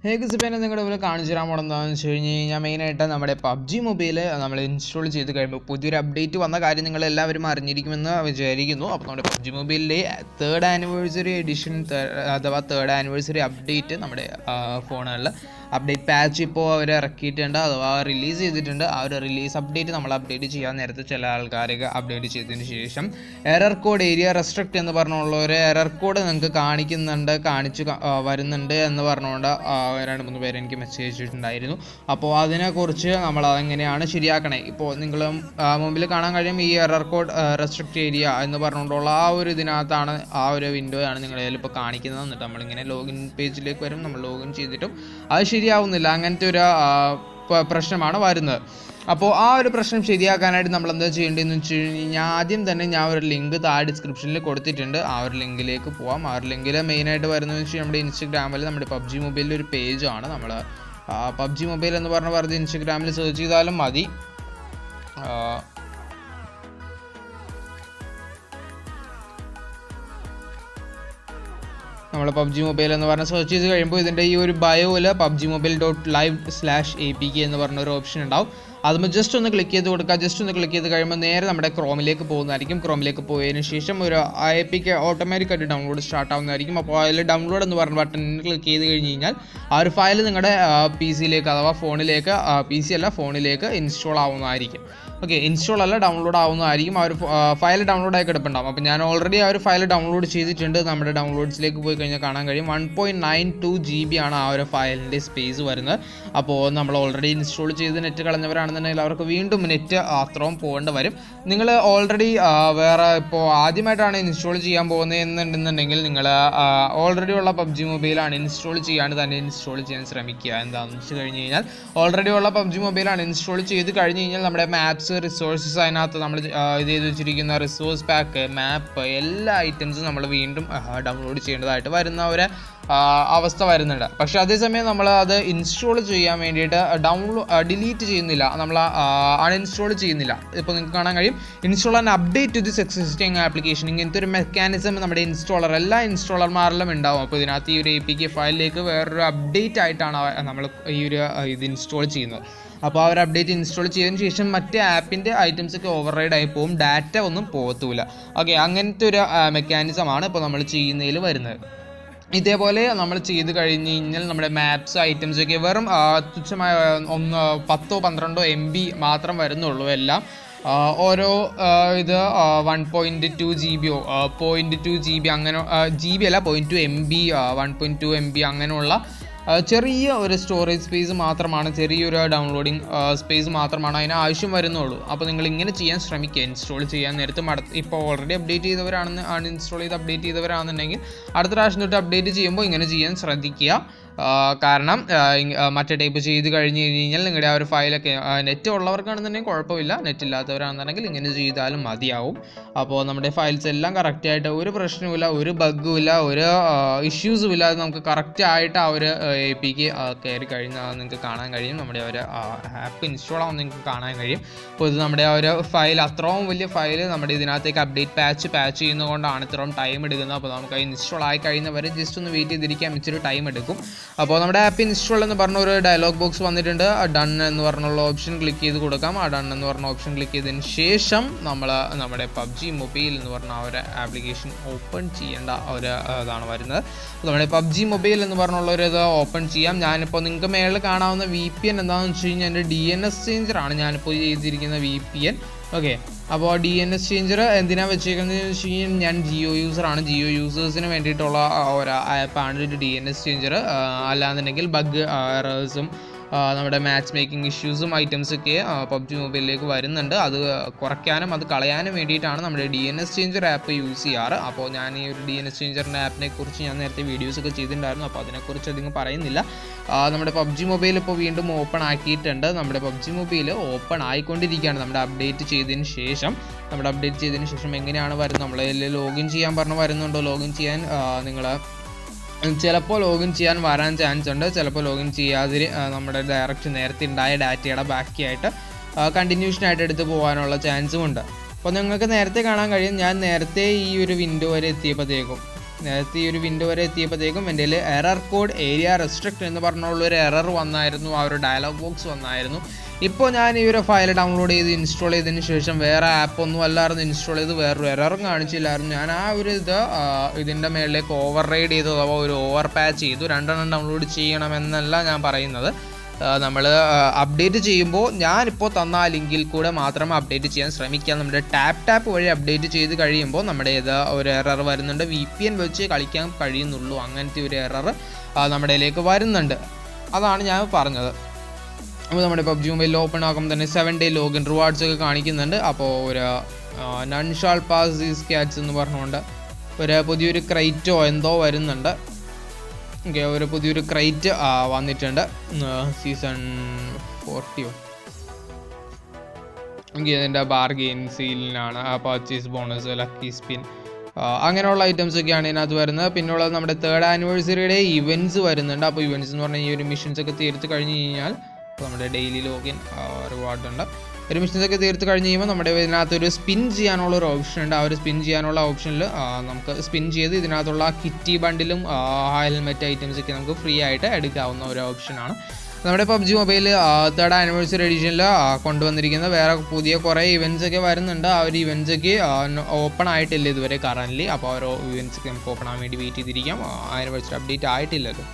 ഏകദേശം നിങ്ങളുടെ ഇവിടെ കാണിച്ചു തരാൻ പോകണമെന്ന് വെച്ച് കഴിഞ്ഞാൽ മെയിനായിട്ട് നമ്മുടെ പബ്ജി മൊബൈൽ നമ്മൾ ഇൻസ്റ്റാൾ ചെയ്ത് കഴിയുമ്പോൾ പുതിയൊരു അപ്ഡേറ്റ് വന്ന കാര്യം നിങ്ങളെല്ലാവരും അറിഞ്ഞിരിക്കുമെന്ന് വിചാരിക്കുന്നു. അപ്പോൾ നമ്മുടെ പബ്ജി മൊബൈലിലെ തേർഡ് ആനിവേഴ്സറി എഡിഷൻ അഥവാ തേർഡ് ആനിവേഴ്സറി അപ്ഡേറ്റ് നമ്മുടെ ഫോണുകളിൽ അപ്ഡേറ്റ് പാച്ച് ഇപ്പോൾ അവർ ഇറക്കിയിട്ടുണ്ട് അഥവാ റിലീസ് ചെയ്തിട്ടുണ്ട്. ആ ഒരു റിലീസ് അപ്ഡേറ്റ് നമ്മൾ അപ്ഡേറ്റ് ചെയ്യാൻ നേരത്തെ ചില ആൾക്കാരൊക്കെ അപ്ഡേറ്റ് ചെയ്തതിന് ശേഷം എറർ കോഡ് ഏരിയ റെസ്ട്രിക്റ്റ് എന്ന് പറഞ്ഞുള്ള ഒരു എറർ കോഡ് നിങ്ങൾക്ക് കാണിച്ചു വരുന്നുണ്ട് എന്ന് പറഞ്ഞുകൊണ്ട് 2-3 പേര് എനിക്ക് മെസ്സേജ് അയച്ചിട്ടുണ്ടായിരുന്നു. അപ്പോൾ അതിനെക്കുറിച്ച് നമ്മൾ അതെങ്ങനെയാണ് ശരിയാക്കണേ, ഇപ്പോൾ നിങ്ങൾ മുമ്പിൽ കാണാൻ കഴിയും ഈ എറർ കോഡ് റെസ്ട്രിക്റ്റ് ഏരിയ എന്ന് പറഞ്ഞുകൊണ്ടുള്ള ആ ഒരു ഇതിനകത്താണ് ആ ഒരു വിൻഡോയാണ് നിങ്ങളതിൽ ഇപ്പോൾ കാണിക്കുന്നത്. എന്നിട്ട് നമ്മളിങ്ങനെ ലോഗിൻ പേജിലേക്ക് വരും, നമ്മൾ ലോഗിൻ ചെയ്തിട്ടും അത് ശരിയാവുന്നില്ല. അങ്ങനത്തെ ഒരു പ്രശ്നമാണ് വരുന്നത്. അപ്പോൾ ആ ഒരു പ്രശ്നം ശരിയാക്കാനായിട്ട് നമ്മൾ എന്താ ചെയ്യേണ്ടതെന്ന് വെച്ച് കഴിഞ്ഞാൽ ആദ്യം തന്നെ ഞാൻ ഒരു ലിങ്ക് താഴെ ഡിസ്ക്രിപ്ഷനിൽ കൊടുത്തിട്ടുണ്ട്. ആ ഒരു ലിങ്കിലേക്ക് പോവാം. ആ ഒരു ലിങ്കിൽ മെയിനായിട്ട് വരുന്നതെന്ന് വെച്ചാൽ നമ്മുടെ ഇൻസ്റ്റഗ്രാമിൽ നമ്മുടെ പബ്ജി മൊബൈലിൻ്റെ ഒരു പേജാണ്. നമ്മൾ പബ്ജി മൊബൈൽ എന്ന് പറഞ്ഞ് ഇൻസ്റ്റഗ്രാമിൽ സെർച്ച് ചെയ്താലും മതി. നമ്മൾ പബ്ജി മൊബൈൽ എന്ന് പറഞ്ഞ് സെർച്ച് ചെയ്ത് കഴിയുമ്പോൾ ഇതിൻ്റെ ഈ ഒരു ബയോയിൽ pubgmobile.live/apk എന്ന് പറഞ്ഞൊരു ഓപ്ഷൻ ഉണ്ടാവും. അതുമ്പോൾ ജസ്റ്റ് ഒന്ന് ക്ലിക്ക് ചെയ്ത് കൊടുക്കുക. ജസ്റ്റ് ഒന്ന് ക്ലിക്ക് ചെയ്ത് കഴിയുമ്പോൾ നേരെ നമ്മുടെ ക്രോമിലേക്ക് പോകുന്നതായിരിക്കും. ക്രോമിലേക്ക് പോയതിന് ശേഷം ഒരു APK ഓട്ടോമാറ്റിക്കായിട്ട് ഡൗൺലോഡ് സ്റ്റാർട്ട് ആവുന്നതായിരിക്കും. അപ്പോൾ അതിൽ ഡൗൺലോഡ് എന്ന് പറഞ്ഞ ബട്ടണിൽ ക്ലിക്ക് ചെയ്ത് കഴിഞ്ഞ് കഴിഞ്ഞാൽ ആ ഒരു ഫയൽ നിങ്ങളുടെ PC-യിലേക്ക് അഥവാ ഫോണിലേക്ക് PC അല്ല ഫോണിലേക്ക് ഇൻസ്റ്റാൾ ആവുന്നതായിരിക്കും. ഓക്കെ, ഇൻസ്റ്റാൾ അല്ല ഡൗൺലോഡ് ആവുന്നതായിരിക്കും. ആ ഒരു ഫയൽ ഡൗൺലോഡ് ആയി കിടപ്പുണ്ടാവും. അപ്പോൾ ഞാൻ ഓൾറെഡി ആ ഒരു ഫയൽ ഡൗൺലോഡ് ചെയ്തിട്ടുണ്ട്. നമ്മുടെ ഡൗൺലോഡ്സിലേക്ക് പോയി കഴിഞ്ഞാൽ കാണാൻ കഴിയും 1.92 GB ആണ് ആ ഒരു ഫയലിൻ്റെ സ്പേസ് വരുന്നത്. അപ്പോൾ നമ്മൾ ഓൾറെഡി ഇൻസ്റ്റാൾ ചെയ്ത് നെറ്റ് കളഞ്ഞവരാണെന്നുണ്ടെങ്കിൽ അവർക്ക് വീണ്ടും നെറ്റ് അത്രയും പോകേണ്ടി വരും. നിങ്ങൾ ഓൾറെഡി വേറെ ഇപ്പോൾ ആദ്യമായിട്ടാണ് ഇൻസ്റ്റാൾ ചെയ്യാൻ പോകുന്നത് എന്നുണ്ടെന്നുണ്ടെങ്കിൽ നിങ്ങൾ ഓൾറെഡി ഉള്ള പബ്ജി മൊബൈലാണ് ഇൻസ്റ്റാൾ ചെയ്യാണ്ട് തന്നെ ഇൻസ്റ്റാൾ ചെയ്യാൻ ശ്രമിക്കുക. എന്താണെന്ന് വെച്ച് കഴിഞ്ഞ് കഴിഞ്ഞാൽ ഓൾറെഡി ഉള്ള പബ്ജി മൊബൈലാണ് ഇൻസ്റ്റാൾ ചെയ്ത് കഴിഞ്ഞ് കഴിഞ്ഞാൽ നമ്മുടെ മാപ്സ് റിസോഴ്സസ് അതിനകത്ത് നമ്മൾ ഇത് ചെയ്ത് വെച്ചിരിക്കുന്ന റിസോഴ്സ് പാക്ക് മാപ്പ് എല്ലാ ഐറ്റംസും നമ്മൾ വീണ്ടും ഡൗൺലോഡ് ചെയ്യേണ്ടതായിട്ട് വരുന്ന ഒരു അവസ്ഥ വരുന്നുണ്ട്. പക്ഷേ അതേസമയം നമ്മൾ അത് ഇൻസ്റ്റാൾ ചെയ്യാൻ വേണ്ടിയിട്ട് ഡിലീറ്റ് ചെയ്യുന്നില്ല, നമ്മൾ അൺഇൻസ്റ്റാൾ ചെയ്യുന്നില്ല. ഇപ്പോൾ നിങ്ങൾക്ക് കാണാൻ കഴിയും install and update to this existing application. ഇങ്ങനത്തെ ഒരു മെക്കാനിസം നമ്മുടെ എല്ലാ ഇൻസ്റ്റാളർമാരിലും ഉണ്ടാവും. അപ്പോൾ ഇതിനകത്ത് ഈ ഒരു APK ഫയലിലേക്ക് വേറൊരു അപ്ഡേറ്റ് ആയിട്ടാണ് നമ്മൾ ഈ ഒരു ഇത് ഇൻസ്റ്റാൾ ചെയ്യുന്നത്. അപ്പോൾ ആ ഒരു അപ്ഡേറ്റ് ഇൻസ്റ്റാൾ ചെയ്തതിന് ശേഷം മറ്റേ ആപ്പിൻ്റെ ഐറ്റംസൊക്കെ ഓവർറൈഡ് ആയി പോകും, ഡാറ്റ ഒന്നും പോകത്തില്ല. ഓക്കെ, അങ്ങനത്തെ ഒരു മെക്കാനിസമാണ് ഇപ്പോൾ നമ്മൾ ചെയ്യുന്നതിൽ വരുന്നത്. ഇതേപോലെ നമ്മൾ ചെയ്ത് കഴിഞ്ഞ് കഴിഞ്ഞാൽ നമ്മുടെ മാപ്സ് ഐറ്റംസൊക്കെ വെറും തുച്ഛമായ 10-12 MB മാത്രം വരുന്നുള്ളൂ. എല്ലാം ഓരോ ഇത് 1.2 GB 0.2 GB അങ്ങനെ GB അല്ല 0.2 MB 1.2 MB അങ്ങനെയുള്ള ചെറിയ ഒരു സ്റ്റോറേജ് സ്പേസ് മാത്രമാണ്, ചെറിയൊരു ഡൗൺലോഡിങ് സ്പേസ് മാത്രമാണ് അതിന് ആവശ്യം വരുന്നുള്ളൂ. അപ്പോൾ നിങ്ങൾ ഇങ്ങനെ ചെയ്യാൻ ശ്രമിക്കുക. ഇൻസ്റ്റാൾ ചെയ്യാൻ നേരത്തെ ഇപ്പോൾ ഓൾറെഡി അപ്ഡേറ്റ് ചെയ്തവരാണെന്ന് അൺഇൻസ്റ്റാൾ ചെയ്ത് അപ്ഡേറ്റ് ചെയ്തവരാണെന്നുണ്ടെങ്കിൽ അടുത്ത പ്രാവശ്യം തൊട്ട് അപ്ഡേറ്റ് ചെയ്യുമ്പോൾ ഇങ്ങനെ ചെയ്യാൻ ശ്രദ്ധിക്കുക. കാരണം മറ്റേ ടൈപ്പ് ചെയ്ത് കഴിഞ്ഞ് കഴിഞ്ഞാൽ നിങ്ങളുടെ ആ ഒരു ഫയലൊക്കെ നെറ്റ് ഉള്ളവർക്കാണെന്നുണ്ടെങ്കിൽ കുഴപ്പമില്ല, നെറ്റ് ഇല്ലാത്തവരാണെന്നുണ്ടെങ്കിൽ ഇങ്ങനെ ചെയ്താലും മതിയാവും. അപ്പോൾ നമ്മുടെ ഫയൽസ് എല്ലാം കറക്റ്റായിട്ട് ഒരു പ്രശ്നവുമില്ല, ഒരു ബഗ്ഗും ഇല്ല, ഒരു ഇഷ്യൂസും ഇല്ലാതെ നമുക്ക് കറക്റ്റായിട്ട് ആ ഒരു APK കയറി കഴിഞ്ഞാൽ നിങ്ങൾക്ക് കാണാൻ കഴിയും. നമ്മുടെ ഒരു ആപ്പ് ഇൻസ്റ്റാൾ ആവുമ്പോൾ നിങ്ങൾക്ക് കാണാൻ കഴിയും. അപ്പോൾ ഇത് നമ്മുടെ ആ ഒരു ഫയൽ അത്രയും വലിയ ഫയൽ നമ്മുടെ ഇതിനകത്തേക്ക് അപ്ഡേറ്റ് പാച്ച് ചെയ്യുന്നതുകൊണ്ടാണ് ഇത്രയും ടൈം എടുക്കുന്നത്. അപ്പോൾ നമുക്ക് ഇൻസ്റ്റാൾ ആയി കഴിയുന്നവരെ ജസ്റ്റ് ഒന്ന് വെയിറ്റ് ചെയ്തിരിക്കാൻ ഇച്ചിരി ടൈം എടുക്കും. അപ്പോൾ നമ്മുടെ ആപ്പ് ഇൻസ്റ്റാൾ എന്ന് പറഞ്ഞ ഒരു ഡയലോഗ് ബോക്സ് വന്നിട്ടുണ്ട്. ഡൺ എന്ന് പറഞ്ഞുള്ള ഓപ്ഷൻ ക്ലിക്ക് ചെയ്ത് കൊടുക്കാം. ആ ഡൺ എന്ന് പറഞ്ഞ ഓപ്ഷൻ ക്ലിക്ക് ചെയ്തതിന് ശേഷം നമ്മൾ നമ്മുടെ പബ്ജി മൊബൈൽ എന്ന് പറഞ്ഞ ആ ഒരു ആപ്ലിക്കേഷൻ ഓപ്പൺ ചെയ്യേണ്ട ഒരു ഇതാണ് വരുന്നത്. നമ്മുടെ പബ്ജി മൊബൈൽ എന്ന് പറഞ്ഞുള്ള ഒരു ഇത് ഓപ്പൺ ചെയ്യാം. ഞാനിപ്പോൾ നിങ്ങൾക്ക് മേളിൽ കാണാവുന്ന VPN എന്താണെന്ന് വെച്ച് കഴിഞ്ഞാൽ എൻ്റെ DNS ചേഞ്ചറാണ് ഞാനിപ്പോൾ ചെയ്തിരിക്കുന്ന VPN. ഓക്കെ, അപ്പോൾ DNS ചേഞ്ചർ എന്തിനാണ് വെച്ചേക്കുന്നത് വെച്ച് കഴിഞ്ഞാൽ ഞാൻ ജിയോ യൂസറാണ്. ജിയോ യൂസേഴ്സിന് വേണ്ടിയിട്ടുള്ള ഒരു ആപ്പാണ് ഒരു DNS ചേഞ്ചർ. അല്ലാന്നുണ്ടെങ്കിൽ ബഗ് എറേഴ്സും നമ്മുടെ മാച്ച് മേക്കിംഗ് ഇഷ്യൂസും ഐറ്റംസൊക്കെ പബ്ജി മൊബൈലിലേക്ക് വരുന്നുണ്ട്. അത് കുറയ്ക്കാനും അത് കളയാനും വേണ്ടിയിട്ടാണ് നമ്മുടെ DNS ചേഞ്ചർ ആപ്പ് യൂസ് ചെയ്യാറ്. അപ്പോൾ ഞാൻ ഈ ഒരു DNS ചേഞ്ചറിൻ്റെ ആപ്പിനെ കുറിച്ച് ഞാൻ നേരത്തെ വീഡിയോസൊക്കെ ചെയ്തിട്ടുണ്ടായിരുന്നു. അപ്പോൾ അതിനെക്കുറിച്ച് അധികം പറയുന്നില്ല. നമ്മുടെ പബ്ജി മൊബൈൽ ഇപ്പോൾ വീണ്ടും ഓപ്പൺ ആക്കിയിട്ടുണ്ട്. നമ്മുടെ പബ്ജി മൊബൈൽ ഓപ്പൺ ആയിക്കൊണ്ടിരിക്കുകയാണ്. നമ്മുടെ അപ്ഡേറ്റ് ചെയ്തതിന് ശേഷം എങ്ങനെയാണ് വരുന്നത്, നമ്മളതിൽ ലോഗിൻ ചെയ്യാൻ പറഞ്ഞ് വരുന്നുണ്ടോ, ലോഗിൻ ചെയ്യാൻ നിങ്ങൾ ചിലപ്പോൾ ലോഗിൻ ചെയ്യാൻ വരാൻ ചാൻസ് ഉണ്ട്, ചിലപ്പോൾ ലോഗിൻ ചെയ്യാതെ നമ്മുടെ ഡയറക്റ്റ് നേരത്തെ ഉണ്ടായ ഡാറ്റയുടെ ബാക്കിയായിട്ട് കണ്ടിന്യൂഷനായിട്ട് എടുത്ത് പോകാനുള്ള ചാൻസും ഉണ്ട്. അപ്പോൾ നിങ്ങൾക്ക് നേരത്തെ കാണാൻ കഴിയും ഞാൻ നേരത്തെ ഈ ഒരു വിൻഡോ വരെ എത്തിയപ്പോഴത്തേക്കും നേരത്തെ ഈ ഒരു വിൻഡോ വരെ എത്തിയപ്പോഴത്തേക്കും എൻ്റെ എറർ കോഡ് ഏരിയ റെസ്ട്രിക്റ്റ് എന്ന് പറഞ്ഞുള്ളൊരു എറർ വന്നായിരുന്നു, ആ ഒരു ഡയലോഗ് ബോക്സ് വന്നായിരുന്നു. ഇപ്പോൾ ഞാൻ ഈ ഒരു ഫയൽ ഡൗൺലോഡ് ചെയ്ത് ഇൻസ്റ്റാൾ ചെയ്തതിന് ശേഷം വേറെ ആപ്പൊന്നും അല്ലായിരുന്നു ഇൻസ്റ്റാൾ ചെയ്ത്, വേറൊരു എററും കാണിച്ചില്ലായിരുന്നു. ഞാൻ ആ ഒരു ഇതിൻ്റെ മേളിലേക്ക് ഓവർ റൈഡ് ചെയ്തു, അഥവാ ഒരു ഓവർ പാച്ച് ചെയ്തു. 2 ഡൗൺലോഡ് ചെയ്യണമെന്നല്ല ഞാൻ പറയുന്നത്. നമ്മൾ അപ്ഡേറ്റ് ചെയ്യുമ്പോൾ ഞാനിപ്പോൾ തന്ന ആ ലിങ്കിൽ കൂടെ മാത്രം അപ്ഡേറ്റ് ചെയ്യാൻ ശ്രമിക്കുക. നമ്മുടെ ടാപ്പ് വഴി അപ്ഡേറ്റ് ചെയ്ത് കഴിയുമ്പോൾ നമ്മുടെ ഒരു എറർ വരുന്നുണ്ട്, VPN വെച്ച് കളിക്കാൻ കഴിയുന്നുള്ളൂ, അങ്ങനത്തെ ഒരു എറർ നമ്മുടെ ഇതിലേക്ക് വരുന്നുണ്ട്. അതാണ് ഞാൻ പറഞ്ഞത്. അപ്പോൾ നമ്മുടെ PUBG മൊബൈലിൽ ഓപ്പൺ ആക്കുമ്പോൾ തന്നെ 7 ഡേ ലോഗിൻ റിവാർഡ്സ് ഒക്കെ കാണിക്കുന്നുണ്ട്. അപ്പോൾ ഒരു none shall pass these cats എന്ന് പറഞ്ഞുകൊണ്ട് ഒരു പുതിയൊരു ക്രൈറ്റോ എന്തോ വരുന്നുണ്ട്. ഓക്കെ, ഒരു പുതിയൊരു ക്രൈറ്റ് വന്നിട്ടുണ്ട്, സീസൺ 40. ഇതിൻ്റെ ബാർഗെയിൻ സീലിനാണ്, പർച്ചേസ് ബോണസ്, ലക്കി സ്പിൻ, അങ്ങനെയുള്ള ഐറ്റംസ് ഒക്കെയാണ് ഇതിനകത്ത് വരുന്നത്. പിന്നുള്ളത് നമ്മുടെ 3rd ആനിവേഴ്സറിയുടെ ഇവൻറ്റ്സ് വരുന്നുണ്ട്. അപ്പോൾ ഇവൻറ്റ്സ് എന്ന് പറഞ്ഞാൽ ഈ ഒരു മിഷൻസ് ഒക്കെ തീർത്ത് കഴിഞ്ഞ് കഴിഞ്ഞാൽ നമ്മുടെ ഡെയിലി ലോഗിൻ റിവാർഡ് ഉണ്ട്. ഒരു മിഷൻസ് ഒക്കെ തീർത്ത് കഴിഞ്ഞ് കഴിയുമ്പോൾ നമ്മുടെ ഇതിനകത്തൊരു സ്പിൻ ചെയ്യാനുള്ള ഒരു ഓപ്ഷൻ ഉണ്ട്. ആ ഒരു സ്പിൻ ചെയ്യാനുള്ള ഓപ്ഷനിൽ നമുക്ക് സ്പിൻ ചെയ്ത് ഇതിനകത്തുള്ള കിറ്റി ബണ്ടിലും ഹെൽമെറ്റ് ഐറ്റംസ് ഒക്കെ നമുക്ക് ഫ്രീ ആയിട്ട് എടുക്കാവുന്ന ഒരു ഓപ്ഷനാണ്. നമ്മുടെ PUBG മൊബൈൽ 3rd ആനിവേഴ്സറി എഡിഷനിൽ കൊണ്ടുവന്നിരിക്കുന്ന വേറെ പുതിയ കുറേ ഇവൻറ്റ്സ് ഒക്കെ വരുന്നുണ്ട്. ആ ഒരു ഇവൻറ്റ്സ് ഒക്കെ ഓപ്പൺ ആയിട്ടില്ല ഇതുവരെ കറൻ്റ്ലി. അപ്പോൾ ആ ഒരു ഇവൻറ്റ്സ് ഒക്കെ നമുക്ക് ഓപ്പൺ ആകാൻ വേണ്ടി വെയിറ്റ് ചെയ്തിരിക്കാം. ആനിവേഴ്സറി അപ്ഡേറ്റ് ആയിട്ടില്ലല്ലോ.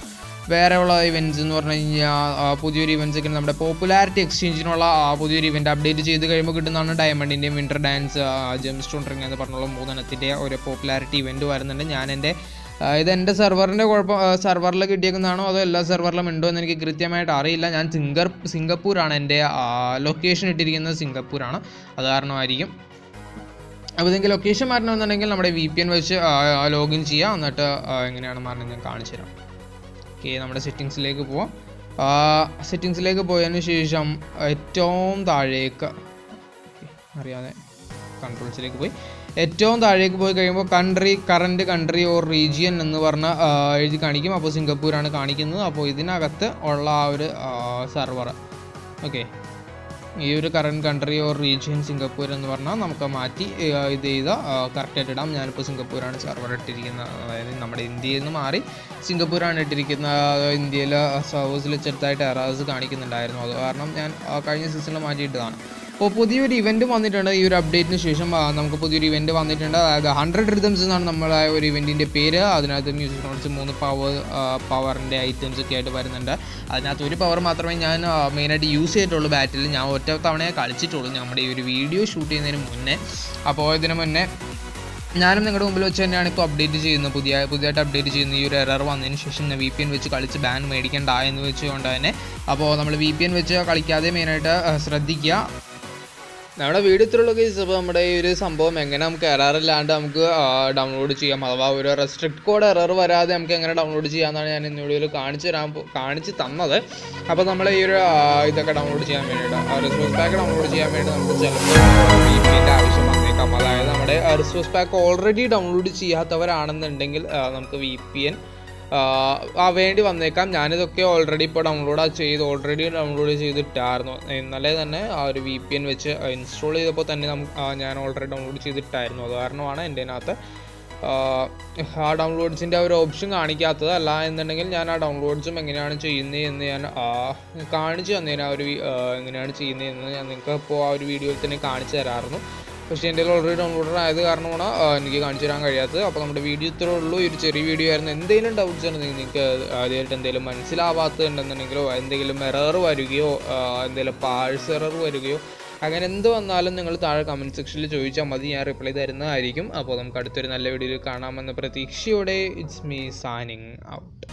വേറെയുള്ള ഇവൻറ്റ്സ് എന്ന് പറഞ്ഞു കഴിഞ്ഞാൽ പുതിയൊരു ഇവൻറ്റ്സ് ഒക്കെ നമ്മുടെ പോപ്പുലാരിറ്റി എക്സ്ചേഞ്ചിനുള്ള പുതിയൊരു ഇവൻറ്റ് അപ്ഡേറ്റ് ചെയ്ത് കഴിയുമ്പോൾ കിട്ടുന്നതാണ് ഡയമണ്ടിൻ്റെയും winter dance, gem stone ring എന്ന് പറഞ്ഞുള്ള 3 ഒരു പോപ്പുലാരിറ്റി ഇവൻറ്റ് വരുന്നുണ്ട്. ഇതെൻ്റെ സെർവറിൻ്റെ സെർവറിൽ കിട്ടിയേക്കുന്നതാണോ അതോ എല്ലാ സെർവറിലും ഉണ്ടോ എന്ന് എനിക്ക് കൃത്യമായിട്ട് അറിയില്ല. ഞാൻ സിംഗപ്പൂരാണ് എൻ്റെ ലൊക്കേഷൻ ഇട്ടിരിക്കുന്നത്, സിംഗപ്പൂരാണ്, അത് കാരണമായിരിക്കും. അപ്പോൾ ഇതെങ്കിൽ ലൊക്കേഷൻ മാറ്റണമെന്നുണ്ടെങ്കിൽ നമ്മുടെ VPN വെച്ച് ലോഗിൻ ചെയ്യുക. എന്നിട്ട് എങ്ങനെയാണ് മാറുന്നത് ഞാൻ കാണിച്ചു തരാം. ഓക്കെ, നമ്മുടെ സെറ്റിങ്സിലേക്ക് പോവാം. സെറ്റിങ്സിലേക്ക് പോയതിന് ശേഷം ഏറ്റവും താഴേക്ക് അറിയാതെ കൺട്രോൾസിലേക്ക് പോയി ഏറ്റവും താഴേക്ക് പോയി കഴിയുമ്പോൾ കറൻറ്റ് കൺട്രി ഓർ റീജിയൻ എന്ന് പറഞ്ഞ എഴുതി കാണിക്കും. അപ്പോൾ സിംഗപ്പൂരാണ് കാണിക്കുന്നത്. അപ്പോൾ ഇതിനകത്ത് ഉള്ള ആ ഒരു സെർവർ, ഓക്കെ, ഈ ഒരു current country or region Singapore എന്ന് പറഞ്ഞാൽ നമുക്ക് മാറ്റി ഇത് ചെയ്താൽ കറക്റ്റായിട്ട് ഇടാം. ഞാനിപ്പോൾ സിംഗപ്പൂരാണ് സെർവർ ഇട്ടിരിക്കുന്നത്, അതായത് നമ്മുടെ ഇന്ത്യയിൽ നിന്ന് മാറി സിംഗപ്പൂരാണ് ഇട്ടിരിക്കുന്നത്. ഇന്ത്യയിൽ സർവേഴ്സിൽ ചെറുതായിട്ട് എറേഴ്സ് കാണിക്കുന്നുണ്ടായിരുന്നു, അത് കാരണം ഞാൻ കഴിഞ്ഞ സീസണിൽ മാറ്റിയിട്ടതാണ്. അപ്പോൾ പുതിയൊരു ഇവൻറ്റ് വന്നിട്ടുണ്ട്. ഈ ഒരു അപ്ഡേറ്റിന് ശേഷം നമുക്ക് പുതിയൊരു ഇവൻറ്റ് വന്നിട്ടുണ്ട്. അതായത് 100 റിതംസ് എന്നാണ് നമ്മളെ ഒരു ഇവൻറ്റിൻ്റെ പേര്. അതിനകത്ത് മ്യൂസിക് നോട്ട്സ് 3 പവറിൻ്റെ ഐറ്റംസ് ഒക്കെ ആയിട്ട് വരുന്നുണ്ട്. അതിനകത്ത് ഒരു പവർ മാത്രമേ ഞാൻ മെയിനായിട്ട് യൂസ് ചെയ്തിട്ടുള്ളൂ ബാറ്റിൽ. ഞാൻ ഒറ്റ തവണയെ കളിച്ചിട്ടുള്ളൂ നമ്മുടെ ഈ ഒരു വീഡിയോ ഷൂട്ട് ചെയ്യുന്നതിന് മുന്നേ. അപ്പോൾ ഇതിന് മുന്നേ ഞാനും നിങ്ങളുടെ മുമ്പിൽ വെച്ച് തന്നെയാണ് ഇപ്പോൾ അപ്ഡേറ്റ് ചെയ്യുന്നത്, പുതിയതായിട്ട് അപ്ഡേറ്റ് ചെയ്യുന്ന ഈ ഒരു എറർ വന്നതിന് ശേഷം ഞാൻ VPN വെച്ച് കളിച്ച് ബാൻ മേടിക്കേണ്ട എന്ന് വെച്ചുകൊണ്ട് തന്നെ അപ്പോൾ നമ്മൾ VPN വെച്ച് കളിക്കാതെ മെയിനായിട്ട് ശ്രദ്ധിക്കുക. നമ്മുടെ വീഡിയോ ഇത്രയുള്ള കേസ്. അപ്പോൾ നമ്മുടെ ഈ ഒരു സംഭവം എങ്ങനെ നമുക്ക് എറർ ഇല്ലാണ്ട് നമുക്ക് ഡൗൺലോഡ് ചെയ്യാം, അഥവാ ഒരു റെസ്ട്രിക്റ്റ് കോഡ് എറർ വരാതെ നമുക്ക് എങ്ങനെ ഡൗൺലോഡ് ചെയ്യാമെന്നാണ് ഞാൻ ഇന്ന് വീഡിയോയിൽ കാണിച്ച് തന്നത്. അപ്പോൾ നമ്മൾ ഈ ഒരു ഇതൊക്കെ ഡൗൺലോഡ് ചെയ്യാൻ വേണ്ടിയിട്ട് റിസോഴ്സ് പാക്ക് ഡൗൺലോഡ് ചെയ്യാൻ വേണ്ടി നമുക്ക് ചിലപ്പോൾ VPNൻ്റെ ആവശ്യം വന്നേക്കാം. അതായത് നമ്മുടെ റിസോഴ്സ് പാക്ക് ഓൾറെഡി ഡൗൺലോഡ് ചെയ്യാത്തവരാണെന്നുണ്ടെങ്കിൽ നമുക്ക് VPN വേണ്ടി വന്നേക്കാം. ഞാനിതൊക്കെ ഓൾറെഡി ഇപ്പോൾ ഡൗൺലോഡ് ചെയ്തിട്ടായിരുന്നു. ഇന്നലെ തന്നെ ആ ഒരു VPN വെച്ച് ഇൻസ്റ്റാൾ ചെയ്തപ്പോൾ തന്നെ ഞാൻ ഓൾറെഡി ഡൗൺലോഡ് ചെയ്തിട്ടായിരുന്നു. അത് കാരണമാണ് എൻ്റെ അതിനകത്ത് ആ ഡൗൺലോഡ്സിൻ്റെ ഒരു ഓപ്ഷൻ കാണിക്കാത്തത്. അല്ല എന്നുണ്ടെങ്കിൽ ഞാൻ ആ ഡൗൺലോഡ്സും എങ്ങനെയാണ് ചെയ്യുന്നത് എന്ന് ഞാൻ കാണിച്ചു തന്നേനെ. ആ ഒരു എങ്ങനെയാണ് ചെയ്യുന്നതെന്ന് ഞാൻ നിങ്ങൾക്ക് ഇപ്പോൾ ആ ഒരു വീഡിയോയിൽ തന്നെ കാണിച്ചു തരാമായിരുന്നു. പക്ഷേ എൻ്റെ ഓൾറെഡി ഡൗൺലോഡർ ആയത് കാരണമാണ് എനിക്ക് കാണിച്ചു തരാൻ കഴിയാത്തത്. അപ്പോൾ നമ്മുടെ വീഡിയോ ഇത്രേ ഉള്ളൂ. ഒരു ചെറിയ വീഡിയോ ആയിരുന്നു. എന്തെങ്കിലും ഡൗട്ട്സ് ഉണ്ടെങ്കിൽ നിങ്ങൾക്ക് ആദ്യമായിട്ട് എന്തെങ്കിലും മനസ്സിലാവാത്തതുണ്ടെന്നുണ്ടെങ്കിലോ എന്തെങ്കിലും എറർ വരികയോ എന്തെങ്കിലും പാഴ്സ് എറർ വരികയോ അങ്ങനെ എന്ത് വന്നാലും നിങ്ങൾ താഴെ കമൻറ്റ് സെക്ഷനിൽ ചോദിച്ചാൽ മതി, ഞാൻ റിപ്ലൈ തരുന്നതായിരിക്കും. അപ്പോൾ നമുക്ക് അടുത്തൊരു നല്ല വീഡിയോയിൽ കാണാമെന്ന പ്രതീക്ഷയോടെ ഇറ്റ്സ് മീ സൈനിങ് ഔട്ട്.